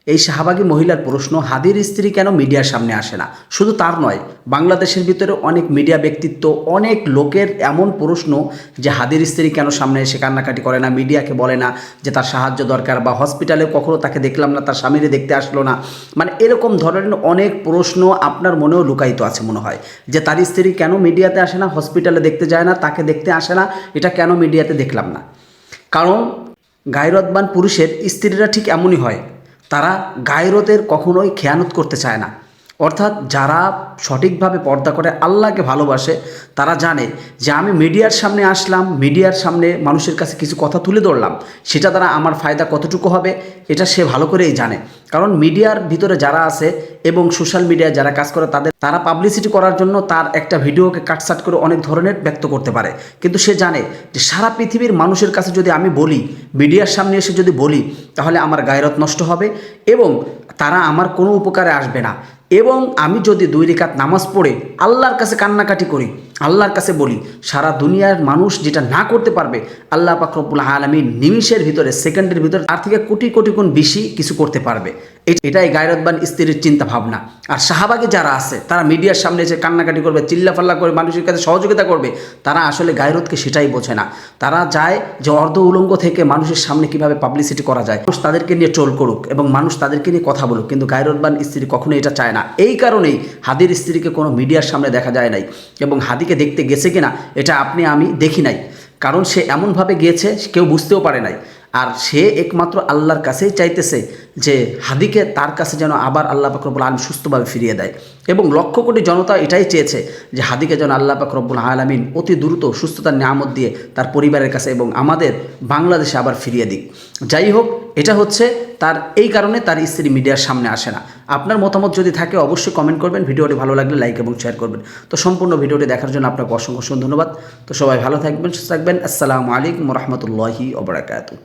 এই শাহবাগী মহিলার প্রশ্ন, হাদির স্ত্রী কেন মিডিয়ার সামনে আসে না? শুধু তার নয়, বাংলাদেশের ভিতরে অনেক মিডিয়া ব্যক্তিত্ব, অনেক লোকের এমন প্রশ্ন যে হাদির স্ত্রী কেন সামনে এসে কান্নাকাটি করে না, মিডিয়াকে বলে না যে তার সাহায্য দরকার, বা হসপিটালে কখনো তাকে দেখলাম না, তার স্বামীরে দেখতে আসলো না। মানে এরকম ধরনের অনেক প্রশ্ন আপনার মনেও লুকায়িত আছে মনে হয়, যে তার স্ত্রী কেন মিডিয়াতে আসে না, হসপিটালে দেখতে যায় না, তাকে দেখতে আসে না, এটা কেন মিডিয়াতে দেখলাম না? কারণ গায়রতবান পুরুষের স্ত্রীরা ঠিক এমনই হয়, তারা গায়রতের কখনোই খেয়ানত করতে চায় না। অর্থাৎ যারা সঠিকভাবে পর্দা করে, আল্লাহকে ভালোবাসে, তারা জানে যে আমি মিডিয়ার সামনে আসলাম, মিডিয়ার সামনে মানুষের কাছে কিছু কথা তুলে ধরলাম, সেটা দ্বারা আমার ফায়দা কতটুকু হবে এটা সে ভালো করেই জানে। কারণ মিডিয়ার ভিতরে যারা আছে এবং সোশ্যাল মিডিয়ায় যারা কাজ করে, তারা পাবলিসিটি করার জন্য তার একটা ভিডিওকে কাটসাট করে অনেক ধরনের ব্যক্ত করতে পারে। কিন্তু সে জানে যে সারা পৃথিবীর মানুষের কাছে যদি আমি বলি, মিডিয়ার সামনে এসে যদি বলি, তাহলে আমার গায়রত নষ্ট হবে এবং তারা আমার কোনো উপকারে আসবে না। এবং আমি যদি 2 রাকাত নামাজ পড়ে আল্লাহর কাছে কান্নাকাটি করি, আল্লাহর কাছে বলি, সারা দুনিয়ার মানুষ যেটা না করতে পারবে, আল্লাহ পাক রব্বুল আলামিন নিমিষের ভিতরে, সেকেন্ডের ভিতরে তার থেকে কোটি কোটি গুণ বেশি কিছু করতে পারবে। এটাই গায়রতবান স্ত্রীর চিন্তা ভাবনা। আর শাহবাগে যারা আছে, তারা মিডিয়ার সামনে এসে কান্নাকাটি করবে, চিল্লাফাল্লা করে মানুষের কাছে সহযোগিতা করবে, তারা আসলে গায়রতকে সেটাই বোঝে না। তারা চায় যে অর্ধ উলঙ্গ থেকে মানুষের সামনে কিভাবে পাবলিসিটি করা যায়, মানুষ তাদেরকে নিয়ে ট্রোল করুক এবং মানুষ তাদেরকে নিয়ে কথা বলুক। কিন্তু গায়রতবান স্ত্রী কখনো এটা চায় না। এই কারণেই হাদির স্ত্রীকে কোনো মিডিয়ার সামনে দেখা যায় নাই, এবং হাদিকে দেখতে গেছে কিনা এটা আপনি আমি দেখি নাই। কারণ সে এমনভাবে গিয়েছে কেউ বুঝতেও পারে নাই। আর সে একমাত্র আল্লাহর কাছেই চাইতেছে যে হাদিকে তার কাছে যেন আবার আল্লাহ পাক রব্বুল আলামিন সুস্থভাবে ফিরিয়ে দেয়। এবং লক্ষ কোটি জনতা এটাই চেয়েছে যে হাদিকে যেন আল্লাহ পাক রব্বুল আলামিন অতি দ্রুত সুস্থতার নিয়ামত দিয়ে তার পরিবারের কাছে এবং আমাদের বাংলাদেশে আবার ফিরিয়ে দিক। যাই হোক, এটা হচ্ছে তার, এই কারণে তার স্ত্রী মিডিয়ার সামনে আসে না। আপনার মতামত যদি থাকে অবশ্যই কমেন্ট করবেন, ভিডিওটি ভালো লাগলে লাইক এবং শেয়ার করবেন। তো সম্পূর্ণ ভিডিওটি দেখার জন্য আপনাকে অসংখ্য ধন্যবাদ। তো সবাই ভালো থাকবেন, সুস্থ থাকবেন। আসসালামু আলাইকুম ওয়া রাহমাতুল্লাহি ওয়া বারাকাতুহু।